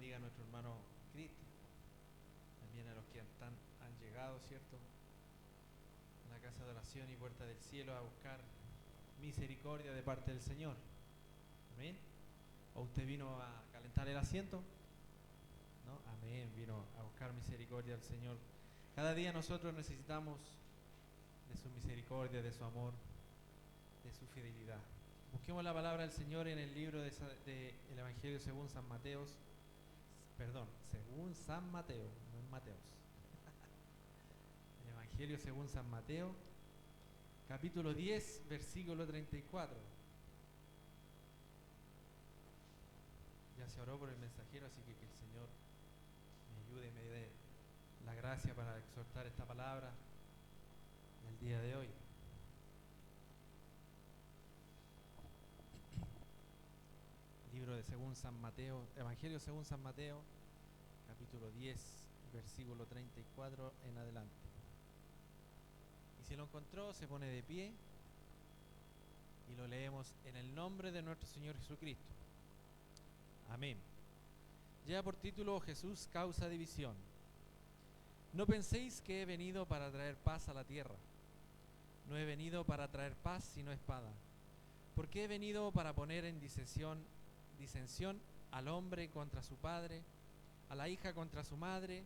bendiga a nuestro hermano Cristian, también a los que han llegado, ¿cierto?, a la casa de oración y puerta del cielo a buscar misericordia de parte del Señor. Amén. ¿O usted vino a calentar el asiento? No, amén, vino a buscar misericordia del Señor. Cada día nosotros necesitamos de su misericordia, de su amor, de su fidelidad. Busquemos la palabra del Señor en el libro del Evangelio según San Mateo, según San Mateo, no en Mateos. El Evangelio según San Mateo, capítulo 10, versículo 34. Ya se oró por el mensajero, así que el Señor me ayude y me dé la gracia para exhortar esta palabra en el día de hoy. Libro de según San Mateo, Evangelio según San Mateo, capítulo 10, versículo 34 en adelante. Y si lo encontró, se pone de pie y lo leemos en el nombre de nuestro Señor Jesucristo. Amén. Lleva por título: Jesús causa división. No penséis que he venido para traer paz a la tierra. No he venido para traer paz sino espada. Porque he venido para poner en disensión al hombre contra su padre, a la hija contra su madre,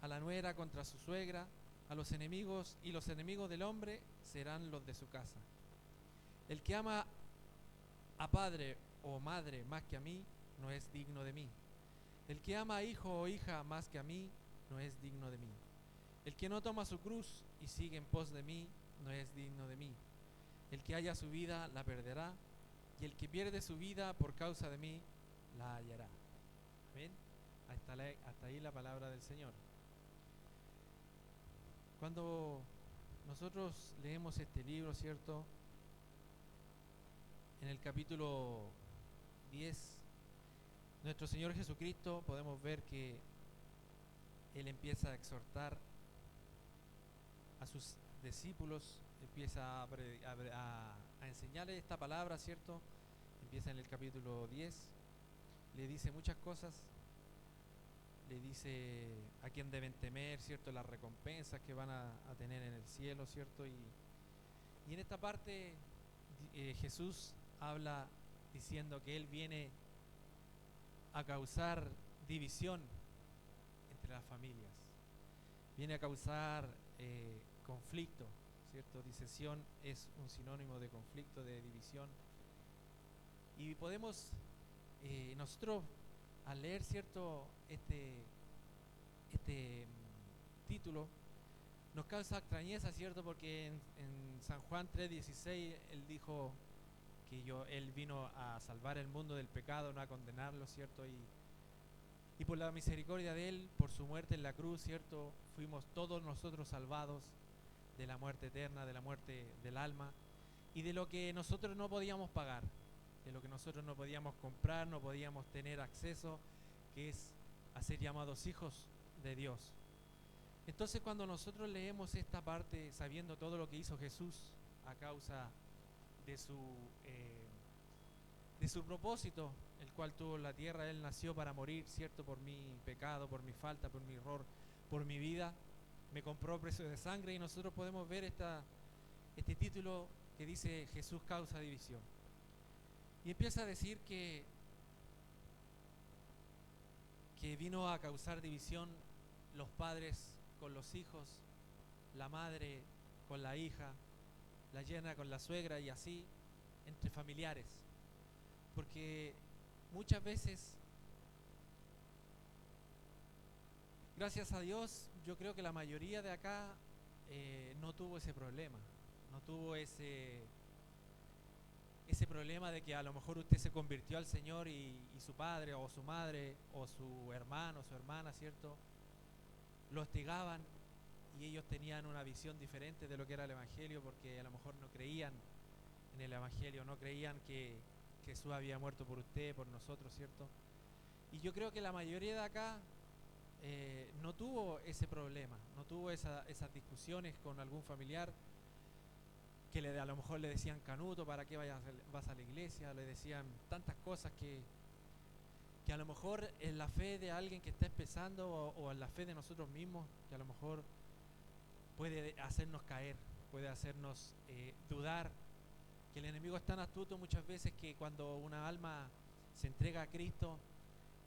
a la nuera contra su suegra, a los enemigos, y los enemigos del hombre serán los de su casa. El que ama a padre o madre más que a mí, no es digno de mí. El que ama a hijo o hija más que a mí, no es digno de mí. El que no toma su cruz y sigue en pos de mí, no es digno de mí. El que halla su vida, la perderá, y el que pierde su vida por causa de mí, la hallará. ¿Ven? Hasta ahí la palabra del Señor. Cuando nosotros leemos este libro, ¿cierto?, en el capítulo 10, nuestro Señor Jesucristo, podemos ver que Él empieza a exhortar a sus discípulos, empieza a enseñarles esta palabra, ¿cierto? Empieza en el capítulo 10, le dice muchas cosas, le dice a quién deben temer, ¿cierto?, las recompensas que van a tener en el cielo, ¿cierto? Y en esta parte Jesús habla diciendo que Él viene a causar división entre las familias, viene a causar conflicto, ¿cierto? Disensión es un sinónimo de conflicto, de división. Y podemos nosotros, al leer, ¿cierto?, este título, nos causa extrañeza, ¿cierto? Porque en San Juan 3:16 Él dijo que Él vino a salvar el mundo del pecado, no a condenarlo, ¿cierto? Y por la misericordia de Él, por su muerte en la cruz, ¿cierto?, fuimos todos nosotros salvados de la muerte eterna, de la muerte del alma, y de lo que nosotros no podíamos pagar, de lo que nosotros no podíamos comprar, no podíamos tener acceso, que es a ser llamados hijos de Dios. Entonces, cuando nosotros leemos esta parte, sabiendo todo lo que hizo Jesús a causa de su propósito, el cual tuvo en la tierra, Él nació para morir, ¿cierto?, por mi pecado, por mi falta, por mi error, por mi vida, me compró a precio de sangre, y nosotros podemos ver este título que dice: Jesús causa división. Y empieza a decir que vino a causar división los padres con los hijos, la madre con la hija, la yerna con la suegra, y así entre familiares. Porque muchas veces, gracias a Dios, yo creo que la mayoría de acá no tuvo ese problema, no tuvo ese problema de que a lo mejor usted se convirtió al Señor y su padre o su madre o su hermano o su hermana, ¿cierto?, lo hostigaban, y ellos tenían una visión diferente de lo que era el Evangelio, porque a lo mejor no creían en el Evangelio, no creían que Jesús había muerto por usted, por nosotros, ¿cierto? Y yo creo que la mayoría de acá no tuvo ese problema, no tuvo esas discusiones con algún familiar que a lo mejor le decían: Canuto, ¿para qué vas a la iglesia? Le decían tantas cosas que que a lo mejor en la fe de alguien que está empezando o en la fe de nosotros mismos, que a lo mejor puede hacernos caer, puede hacernos dudar, que el enemigo es tan astuto muchas veces que cuando una alma se entrega a Cristo,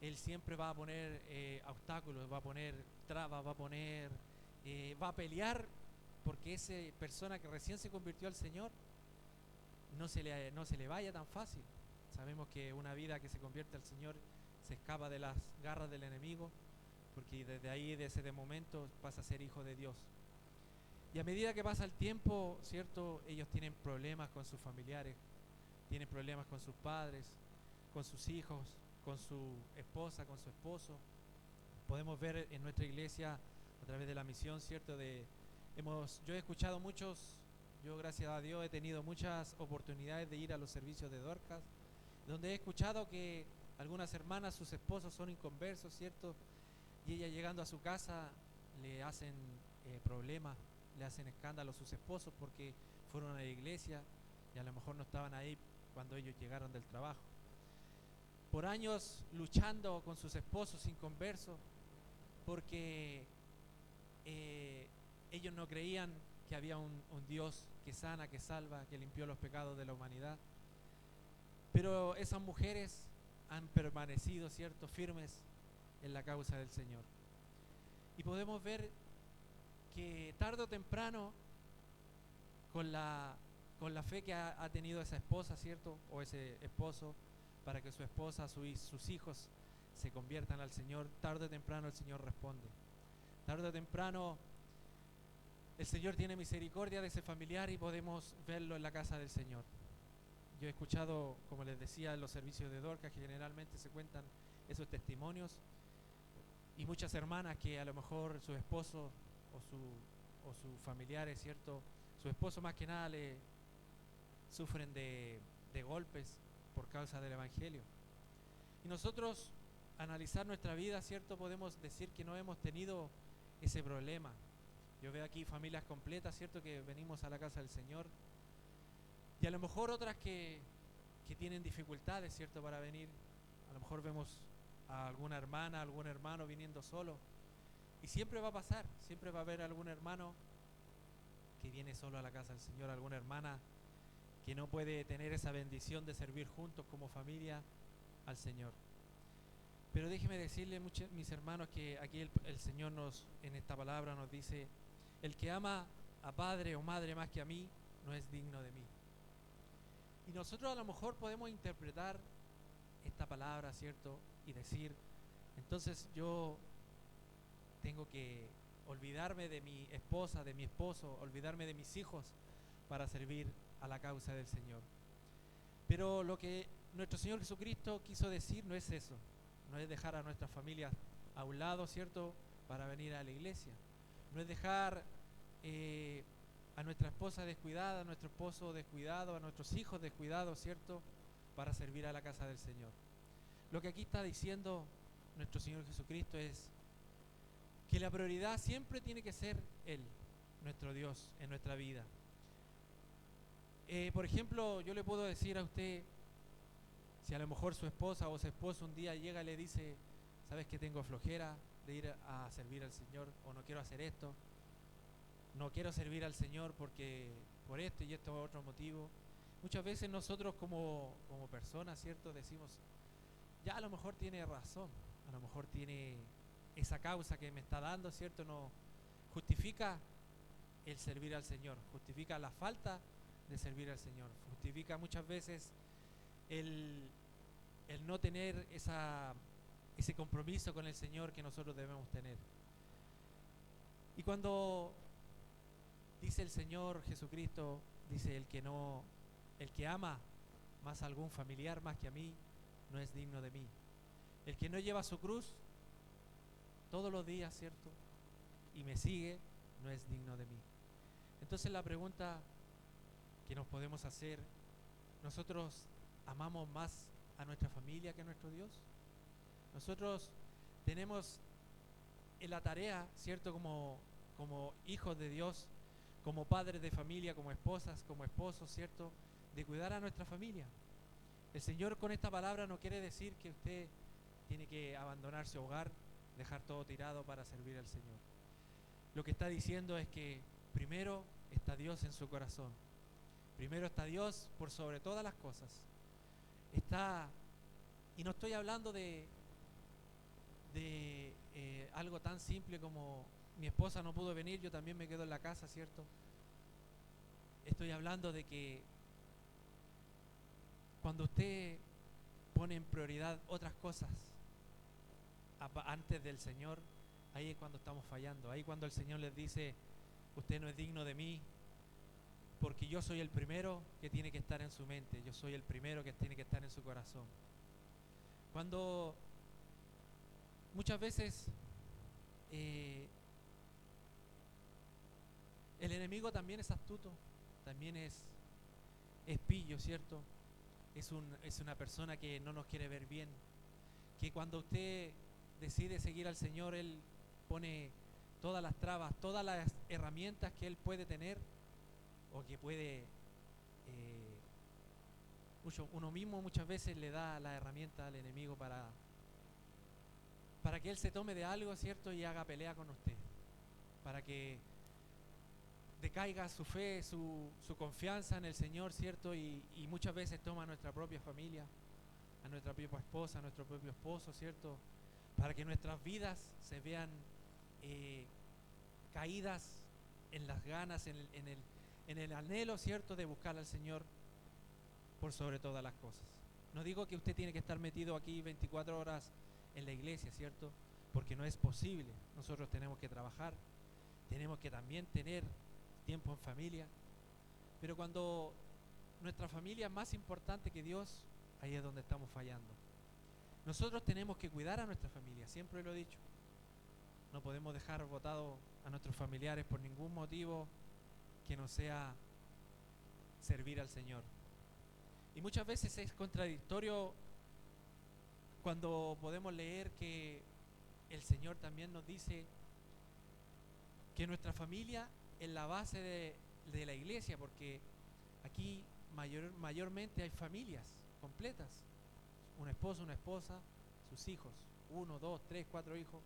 Él siempre va a poner obstáculos, va a poner trabas, va a pelear porque esa persona que recién se convirtió al Señor no se le vaya tan fácil. Sabemos que una vida que se convierte al Señor se escapa de las garras del enemigo, porque desde ahí, desde ese momento, pasa a ser hijo de Dios. Y a medida que pasa el tiempo, ¿cierto? Ellos tienen problemas con sus familiares, tienen problemas con sus padres, con sus hijos, con su esposa, con su esposo. Podemos ver en nuestra iglesia, a través de la misión, ¿cierto? Yo he escuchado yo gracias a Dios he tenido muchas oportunidades de ir a los servicios de Dorcas, donde he escuchado que algunas hermanas, sus esposos son inconversos, ¿cierto? Y ella llegando a su casa le hacen problemas, le hacen escándalo a sus esposos porque fueron a la iglesia y a lo mejor no estaban ahí cuando ellos llegaron del trabajo. Por años luchando con sus esposos inconversos porque ellos no creían que había un Dios que sana, que salva, que limpió los pecados de la humanidad. Pero esas mujeres han permanecido, ¿cierto?, firmes en la causa del Señor. Y podemos ver que tarde o temprano, con la fe que ha tenido esa esposa, ¿cierto?, o ese esposo, para que su esposa, sus hijos se conviertan al Señor, tarde o temprano el Señor responde. Tarde o temprano el Señor tiene misericordia de ese familiar y podemos verlo en la casa del Señor. Yo he escuchado, como les decía, en los servicios de Dorcas, que generalmente se cuentan esos testimonios, y muchas hermanas que a lo mejor su esposo o sus familiares, ¿cierto? Su esposo más que nada sufren de golpes por causa del Evangelio. Y nosotros, analizar nuestra vida, ¿cierto?, podemos decir que no hemos tenido ese problema. Yo veo aquí familias completas, ¿cierto?, que venimos a la casa del Señor. Y a lo mejor otras que tienen dificultades, ¿cierto?, para venir. A lo mejor vemos a alguna hermana, algún hermano viniendo solo. Y siempre va a pasar, siempre va a haber algún hermano que viene solo a la casa del Señor, alguna hermana que no puede tener esa bendición de servir juntos como familia al Señor. Pero déjeme decirle, mis hermanos, que aquí el Señor en esta palabra nos dice: el que ama a padre o madre más que a mí, no es digno de mí. Y nosotros a lo mejor podemos interpretar esta palabra, ¿cierto?, y decir: entonces yo tengo que olvidarme de mi esposa, de mi esposo, olvidarme de mis hijos para servir a la causa del Señor. Pero lo que nuestro Señor Jesucristo quiso decir no es eso, no es dejar a nuestras familias a un lado, ¿cierto?, para venir a la iglesia. No es dejar a nuestra esposa descuidada, a nuestro esposo descuidado, a nuestros hijos descuidados, ¿cierto?, para servir a la casa del Señor. Lo que aquí está diciendo nuestro Señor Jesucristo es que la prioridad siempre tiene que ser Él, nuestro Dios, en nuestra vida. Por ejemplo, yo le puedo decir a usted, si a lo mejor su esposa o su esposo un día llega y le dice: ¿sabes que tengo flojera de ir a servir al Señor? O no quiero hacer esto, no quiero servir al Señor porque por esto y esto otro motivo. Muchas veces nosotros como personas, ¿cierto?, decimos: ya a lo mejor tiene razón, a lo mejor tiene esa causa que me está dando, ¿cierto? No justifica el servir al Señor, justifica la falta de servir al Señor, justifica muchas veces el no tener ese compromiso con el Señor que nosotros debemos tener. Y cuando dice el Señor Jesucristo, dice: el que ama más a algún familiar más que a mí, no es digno de mí. El que no lleva su cruz todos los días, ¿cierto?, y me sigue, no es digno de mí. Entonces la pregunta que nos podemos hacer: ¿nosotros amamos más a nuestra familia que a nuestro Dios? Nosotros tenemos en la tarea, ¿cierto?, como hijos de Dios, como padres de familia, como esposas, como esposos, ¿cierto?, de cuidar a nuestra familia. El Señor con esta palabra no quiere decir que usted tiene que abandonar su hogar, dejar todo tirado para servir al Señor. Lo que está diciendo es que primero está Dios en su corazón. Primero está Dios por sobre todas las cosas. Y no estoy hablando de algo tan simple como mi esposa no pudo venir, yo también me quedo en la casa, ¿cierto? Estoy hablando de que cuando usted pone en prioridad otras cosas antes del Señor, ahí es cuando estamos fallando. Ahí cuando el Señor les dice, usted no es digno de mí, porque yo soy el primero que tiene que estar en su mente, yo soy el primero que tiene que estar en su corazón. Cuando muchas veces el enemigo también es astuto, también es pillo, ¿cierto? Es una persona que no nos quiere ver bien, que cuando usted decide seguir al Señor, Él pone todas las trabas, todas las herramientas que Él puede tener o que puede, uno mismo muchas veces le da la herramienta al enemigo para que Él se tome de algo, ¿cierto? Y haga pelea con usted, para que decaiga su fe, su confianza en el Señor, ¿cierto? Y muchas veces toma a nuestra propia familia, a nuestra propia esposa, a nuestro propio esposo, ¿cierto? Para que nuestras vidas se vean caídas en las ganas, en el anhelo, ¿cierto?, de buscar al Señor por sobre todas las cosas. No digo que usted tiene que estar metido aquí 24 horas en la iglesia, ¿cierto? Porque no es posible. Nosotros tenemos que trabajar, tenemos que también tener tiempo en familia, pero cuando nuestra familia es más importante que Dios, ahí es donde estamos fallando. Nosotros tenemos que cuidar a nuestra familia, siempre lo he dicho. No podemos dejar botados a nuestros familiares por ningún motivo que no sea servir al Señor. Y muchas veces es contradictorio cuando podemos leer que el Señor también nos dice que nuestra familia es la base de la iglesia, porque aquí mayormente hay familias completas, un esposo, una esposa, sus hijos, 1, 2, 3, 4 hijos,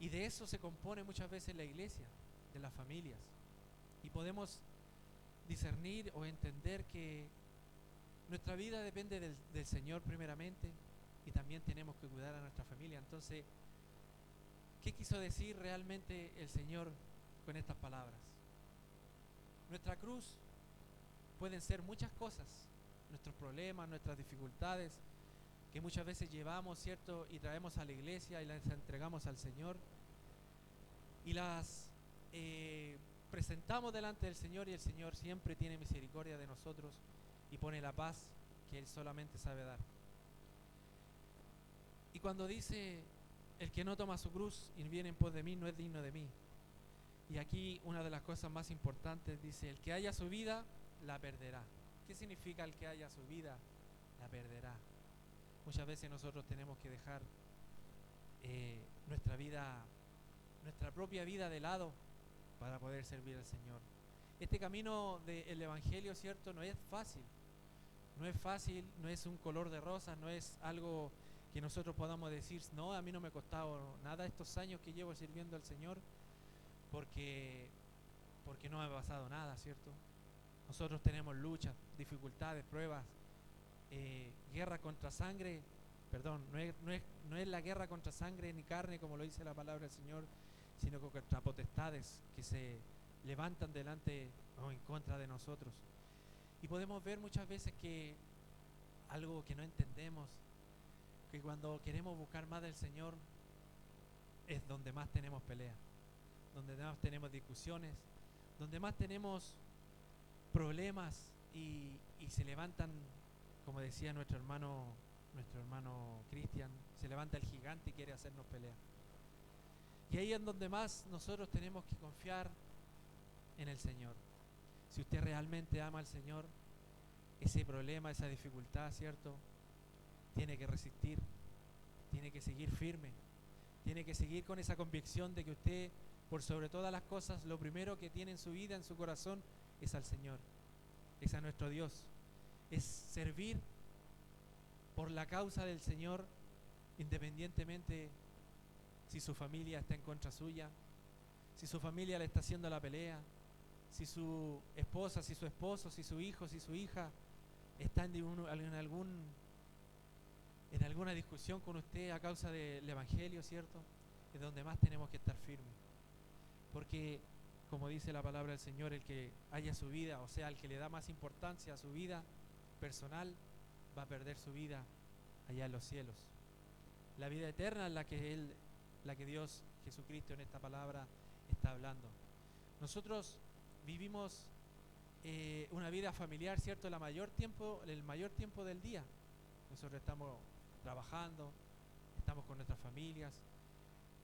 y de eso se compone muchas veces la iglesia, de las familias, y podemos discernir o entender que nuestra vida depende del Señor primeramente, y también tenemos que cuidar a nuestra familia. Entonces, ¿qué quiso decir realmente el Señor con estas palabras? Nuestra cruz pueden ser muchas cosas, nuestros problemas, nuestras dificultades, que muchas veces llevamos, ¿cierto?, y traemos a la iglesia y las entregamos al Señor y las presentamos delante del Señor, y el Señor siempre tiene misericordia de nosotros y pone la paz que Él solamente sabe dar. Y cuando dice, el que no toma su cruz y viene en pos de mí no es digno de mí. Y aquí una de las cosas más importantes dice, el que haya su vida, la perderá. ¿Qué significa el que haya su vida, la perderá? Muchas veces nosotros tenemos que dejar nuestra vida, nuestra propia vida de lado para poder servir al Señor. Este camino del Evangelio, ¿cierto?, no es fácil. No es fácil, no es un color de rosa, no es algo que nosotros podamos decir, no, a mí no me ha costado nada estos años que llevo sirviendo al Señor, porque no me ha pasado nada, ¿cierto? Nosotros tenemos luchas, dificultades, pruebas, guerra contra sangre, perdón, no es la guerra contra sangre ni carne, como lo dice la palabra del Señor, sino contra potestades que se levantan delante o en contra de nosotros. Y podemos ver muchas veces que algo que no entendemos, que cuando queremos buscar más del Señor es donde más tenemos pelea, donde más tenemos discusiones, donde más tenemos problemas y se levantan, como decía nuestro hermano Cristian, se levanta el gigante y quiere hacernos pelea. Y ahí es donde más nosotros tenemos que confiar en el Señor. Si usted realmente ama al Señor, ese problema, esa dificultad, ¿cierto?, tiene que resistir, tiene que seguir firme, tiene que seguir con esa convicción de que usted, por sobre todas las cosas, lo primero que tiene en su vida, en su corazón, es al Señor, es a nuestro Dios, es servir por la causa del Señor independientemente si su familia está en contra suya, si su familia le está haciendo la pelea, si su esposa, si su esposo, si su hijo, si su hija está en alguna discusión con usted a causa del Evangelio, ¿cierto? Es donde más tenemos que estar firmes. Porque, como dice la palabra del Señor, el que haya su vida, o sea, el que le da más importancia a su vida personal, va a perder su vida allá en los cielos. La vida eterna es la que Dios, Jesucristo, en esta palabra está hablando. Nosotros vivimos una vida familiar, ¿cierto? El mayor tiempo del día. Nosotros estamos trabajando, estamos con nuestras familias,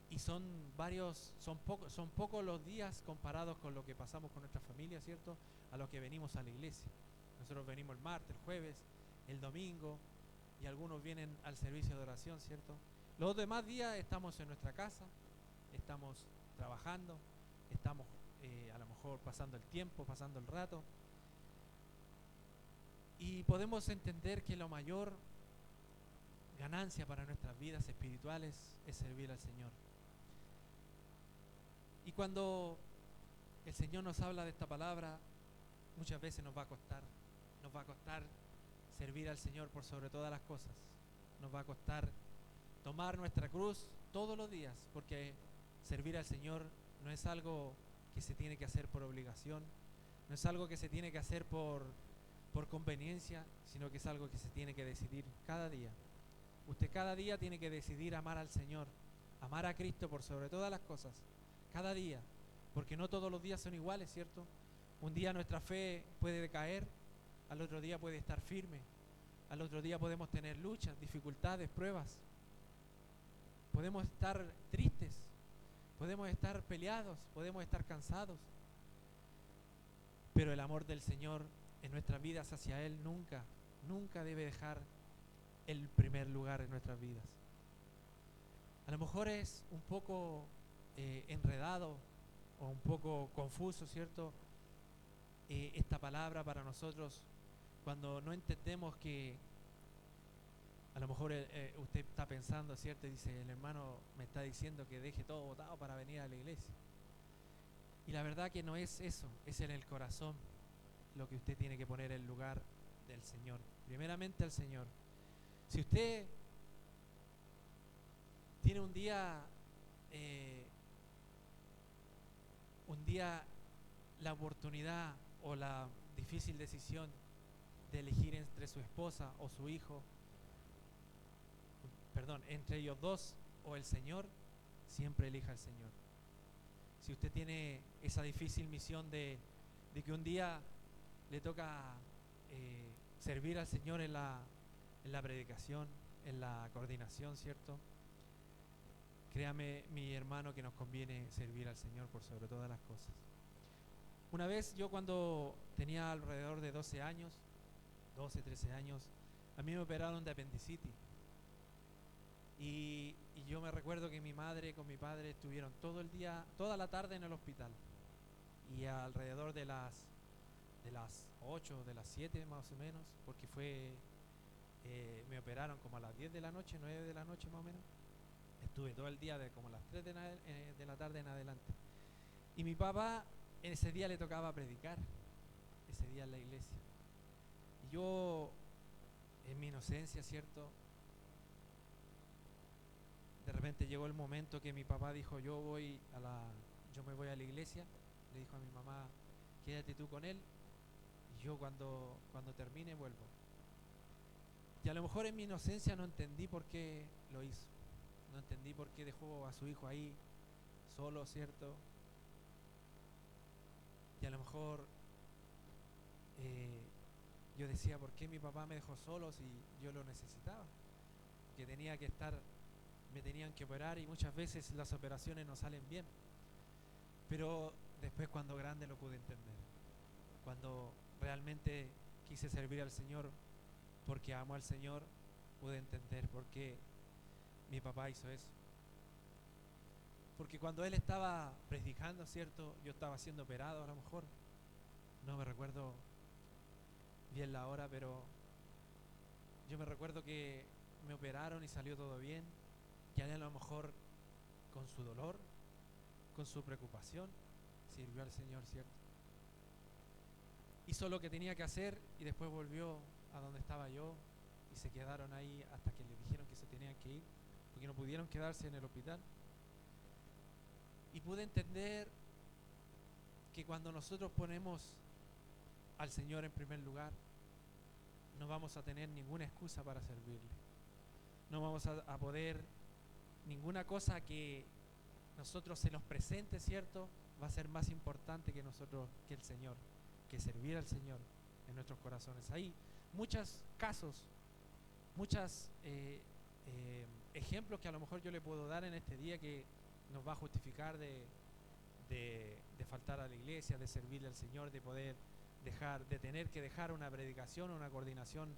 y son pocos los días comparados con lo que pasamos con nuestra familia, ¿cierto? A lo que venimos a la iglesia. Nosotros venimos el martes, el jueves, el domingo, y algunos vienen al servicio de oración, ¿cierto? Los demás días estamos en nuestra casa, estamos trabajando, estamos a lo mejor pasando el tiempo, pasando el rato, y podemos entender que la mayor ganancia para nuestras vidas espirituales es servir al Señor. Y cuando el Señor nos habla de esta palabra, muchas veces nos va a costar servir al Señor por sobre todas las cosas. Nos va a costar tomar nuestra cruz todos los días, porque servir al Señor no es algo que se tiene que hacer por obligación, no es algo que se tiene que hacer por conveniencia, sino que es algo que se tiene que decidir cada día. Usted cada día tiene que decidir amar al Señor, amar a Cristo por sobre todas las cosas, cada día, porque no todos los días son iguales, ¿cierto? Un día nuestra fe puede decaer, al otro día puede estar firme, al otro día podemos tener luchas, dificultades, pruebas, podemos estar tristes, podemos estar peleados, podemos estar cansados, pero el amor del Señor en nuestras vidas hacia Él nunca debe dejar el primer lugar en nuestras vidas. A lo mejor es un poco enredado o un poco confuso, ¿cierto? Esta palabra para nosotros, cuando no entendemos que a lo mejor usted está pensando, ¿cierto? Y dice, el hermano me está diciendo que deje todo botado para venir a la iglesia. Y la verdad que no es eso, es en el corazón lo que usted tiene que poner en el lugar del Señor. Primeramente al Señor. Si usted tiene un día la oportunidad o la difícil decisión de elegir entre su esposa o su hijo, entre ellos dos o el Señor, siempre elija al Señor. Si usted tiene esa difícil misión de que un día le toca servir al Señor en la predicación, en la coordinación, ¿cierto? Créame, mi hermano, que nos conviene servir al Señor por sobre todas las cosas. Una vez yo, cuando tenía alrededor de 12 años, 13 años, a mí me operaron de apendicitis. Y yo me recuerdo que mi madre con mi padre estuvieron todo el día, toda la tarde en el hospital. Y alrededor de las 8, de las 7 más o menos, porque me operaron como a las 10 de la noche, 9 de la noche más o menos. Estuve todo el día de como las 3 de la tarde en adelante. Y mi papá, en ese día le tocaba predicar, ese día en la iglesia. Y yo, en mi inocencia, ¿cierto? De repente llegó el momento que mi papá dijo, yo me voy a la iglesia. Le dijo a mi mamá, quédate tú con él, y yo cuando termine vuelvo. Y a lo mejor en mi inocencia no entendí por qué lo hizo. No entendí por qué dejó a su hijo ahí solo, ¿cierto? Y a lo mejor yo decía, ¿por qué mi papá me dejó solo si yo lo necesitaba? Que tenía que estar, me tenían que operar, y muchas veces las operaciones no salen bien. Pero después, cuando grande, lo pude entender. Cuando realmente quise servir al Señor porque amo al Señor, pude entender por qué mi papá hizo eso. Porque cuando él estaba predicando, ¿cierto? Yo estaba siendo operado, a lo mejor. No me recuerdo bien la hora, pero yo me recuerdo que me operaron y salió todo bien. que a lo mejor con su dolor, con su preocupación, sirvió al Señor, ¿cierto? Hizo lo que tenía que hacer y después volvió a donde estaba yo y se quedaron ahí hasta que le dijeron que se tenían que ir, porque no pudieron quedarse en el hospital. Y pude entender que cuando nosotros ponemos al Señor en primer lugar, no vamos a tener ninguna excusa para servirle. No vamos a poder, ninguna cosa que nosotros se nos presente, ¿cierto?, va a ser más importante que nosotros, que el Señor, que servir al Señor en nuestros corazones. Hay muchos casos, muchos ejemplos que a lo mejor yo le puedo dar en este día que nos va a justificar de faltar a la iglesia, de servirle al Señor, de poder de tener que dejar una predicación o una coordinación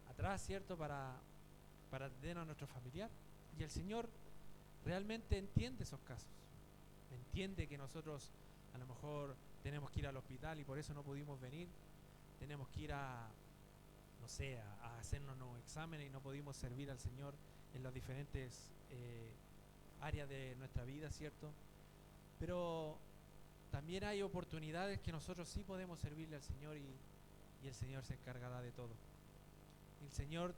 atrás, ¿cierto?, para atender a nuestro familiar. Y el Señor realmente entiende esos casos. Entiende que nosotros a lo mejor tenemos que ir al hospital y por eso no pudimos venir. Tenemos que ir a, no sé, a hacernos unos exámenes y no pudimos servir al Señor en las diferentes áreas de nuestra vida, ¿cierto? Pero también hay oportunidades que nosotros sí podemos servirle al Señor y el Señor se encargará de todo. El Señor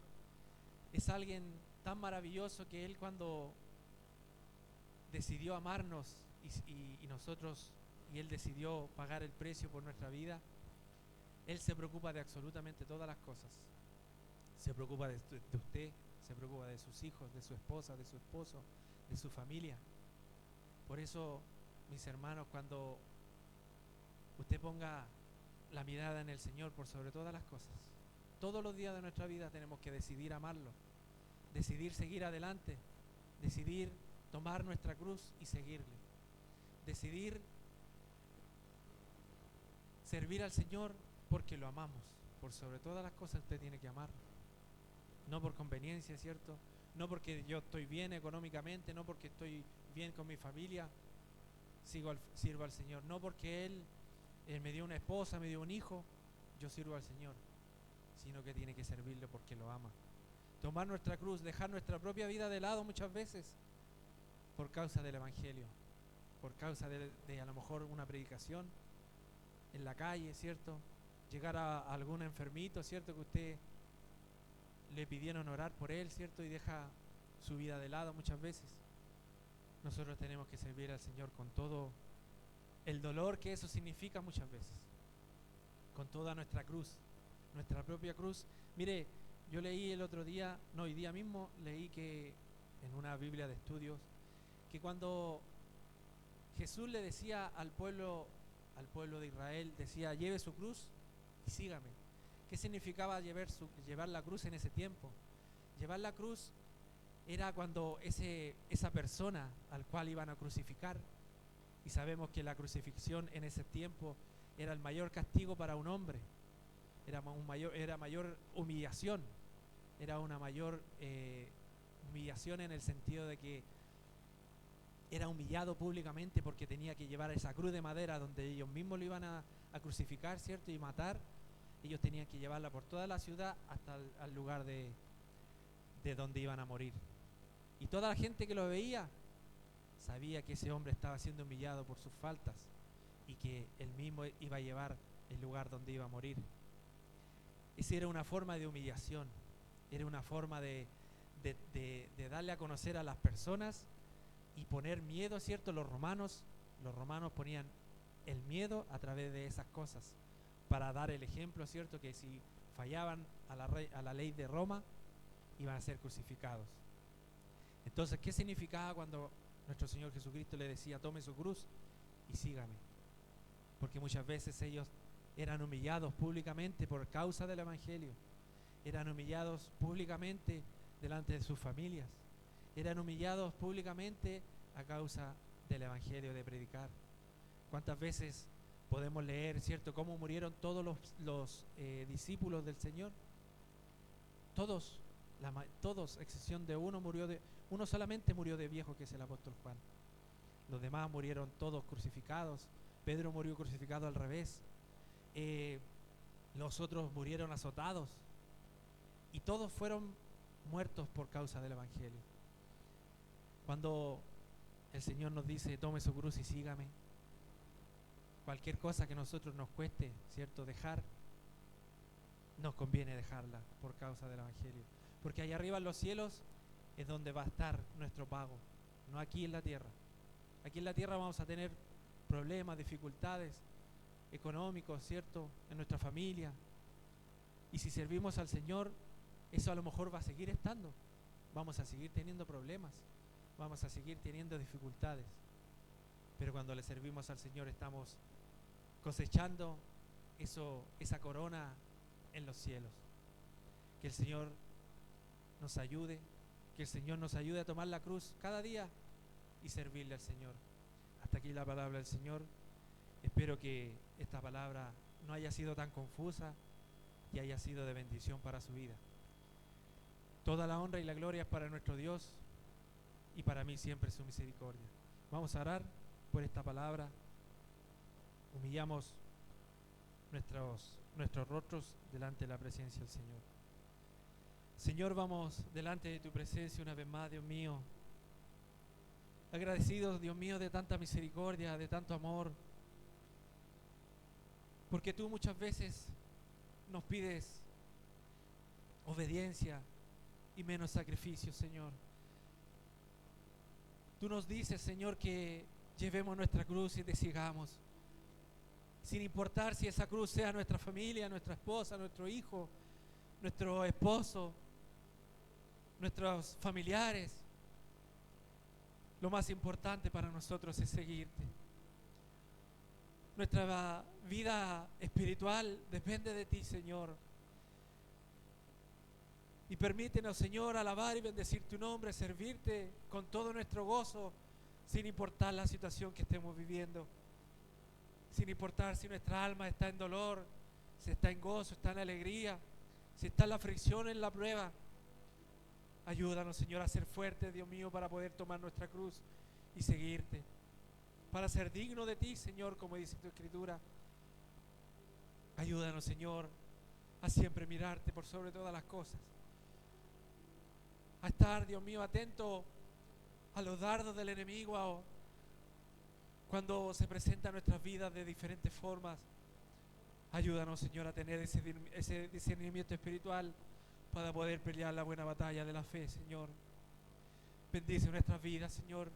es alguien tan maravilloso que Él, cuando decidió amarnos y nosotros, y Él decidió pagar el precio por nuestra vida, Él se preocupa de absolutamente todas las cosas. Se preocupa de usted, se preocupa de sus hijos, de su esposa, de su esposo, de su familia. Por eso, mis hermanos, cuando usted ponga la mirada en el Señor por sobre todas las cosas, todos los días de nuestra vida tenemos que decidir amarlo, decidir seguir adelante, decidir tomar nuestra cruz y seguirle, decidir servir al Señor porque lo amamos. Por sobre todas las cosas usted tiene que amarlo, no por conveniencia, ¿cierto? No porque yo estoy bien económicamente, no porque estoy bien con mi familia, sirvo al Señor, no porque Él me dio una esposa, me dio un hijo, yo sirvo al Señor, sino que tiene que servirle porque lo ama. Tomar nuestra cruz, dejar nuestra propia vida de lado muchas veces por causa del Evangelio, por causa de a lo mejor una predicación en la calle, ¿cierto? Llegar a algún enfermito, ¿cierto?, que usted le pidieron orar por él, ¿cierto?, y deja su vida de lado muchas veces. Nosotros tenemos que servir al Señor con todo el dolor que eso significa muchas veces, con toda nuestra cruz, nuestra propia cruz. Mire, yo leí el otro día, no, hoy día mismo leí que en una Biblia de estudios, que cuando Jesús le decía al pueblo de Israel, decía: lleve su cruz y sígame. ¿Qué significaba llevar la cruz en ese tiempo? Llevar la cruz era cuando esa persona al cual iban a crucificar, y sabemos que la crucifixión en ese tiempo era el mayor castigo para un hombre, era mayor humillación, era una mayor humillación en el sentido de que era humillado públicamente porque tenía que llevar esa cruz de madera donde ellos mismos lo iban a crucificar, ¿cierto?, y matar. Ellos tenían que llevarla por toda la ciudad hasta el lugar de donde iban a morir. Y toda la gente que lo veía sabía que ese hombre estaba siendo humillado por sus faltas y que él mismo iba a llevar el lugar donde iba a morir. Esa era una forma de humillación, era una forma de darle a conocer a las personas y poner miedo, ¿cierto? Los romanos ponían el miedo a través de esas cosas para dar el ejemplo, ¿cierto?, que si fallaban a la ley de Roma iban a ser crucificados. Entonces, ¿qué significaba cuando nuestro Señor Jesucristo le decía: tome su cruz y sígame? Porque muchas veces ellos eran humillados públicamente por causa del Evangelio, eran humillados públicamente delante de sus familias, eran humillados públicamente a causa del Evangelio, de predicar. ¿Cuántas veces podemos leer, ¿cierto?, cómo murieron todos los discípulos del Señor? Todos, excepción de uno solamente murió de viejo, que es el apóstol Juan. Los demás murieron todos crucificados. Pedro murió crucificado al revés. Los otros murieron azotados. Y todos fueron muertos por causa del Evangelio. Cuando el Señor nos dice, tome su cruz y sígame, cualquier cosa que a nosotros nos cueste, ¿cierto?, dejar, nos conviene dejarla por causa del Evangelio. Porque allá arriba en los cielos es donde va a estar nuestro pago, no aquí en la tierra. Aquí en la tierra vamos a tener problemas, dificultades económicos, ¿cierto?, en nuestra familia. Y si servimos al Señor, eso a lo mejor va a seguir estando. Vamos a seguir teniendo problemas, vamos a seguir teniendo dificultades. Pero cuando le servimos al Señor estamos cosechando esa corona en los cielos. Que el Señor nos ayude, que el Señor nos ayude a tomar la cruz cada día y servirle al Señor. Hasta aquí la palabra del Señor. Espero que esta palabra no haya sido tan confusa y haya sido de bendición para su vida. Toda la honra y la gloria es para nuestro Dios y para mí siempre su misericordia. Vamos a orar por esta palabra. Humillamos nuestros rostros delante de la presencia del Señor. Señor, vamos delante de tu presencia una vez más, Dios mío. Agradecidos, Dios mío, de tanta misericordia, de tanto amor. Porque tú muchas veces nos pides obediencia y menos sacrificio, Señor. Tú nos dices, Señor, que llevemos nuestra cruz y te sigamos. Sin importar si esa cruz sea nuestra familia, nuestra esposa, nuestro hijo, nuestro esposo, nuestros familiares. Lo más importante para nosotros es seguirte. Nuestra vida espiritual depende de ti, Señor. Y permítenos, Señor, alabar y bendecir tu nombre, servirte con todo nuestro gozo, sin importar la situación que estemos viviendo. Sin importar si nuestra alma está en dolor, si está en gozo, está en alegría, si está en la fricción, en la prueba. Ayúdanos, Señor, a ser fuertes, Dios mío, para poder tomar nuestra cruz y seguirte. Para ser digno de ti, Señor, como dice tu Escritura. Ayúdanos, Señor, a siempre mirarte por sobre todas las cosas. A estar, Dios mío, atento a los dardos del enemigo cuando se presentan nuestras vidas de diferentes formas. Ayúdanos, Señor, a tener ese discernimiento espiritual para poder pelear la buena batalla de la fe, Señor. Bendice nuestras vidas, Señor,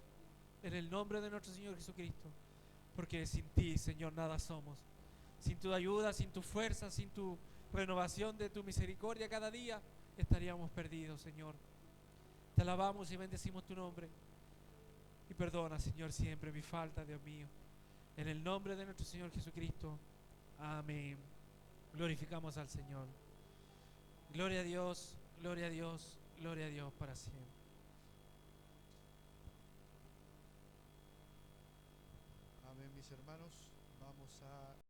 en el nombre de nuestro Señor Jesucristo, porque sin ti, Señor, nada somos. Sin tu ayuda, sin tu fuerza, sin tu renovación de tu misericordia cada día, estaríamos perdidos, Señor. Te alabamos y bendecimos tu nombre. Y perdona, Señor, siempre mi falta, Dios mío. En el nombre de nuestro Señor Jesucristo. Amén. Glorificamos al Señor. Gloria a Dios, gloria a Dios, gloria a Dios para siempre. Amén, mis hermanos. Vamos a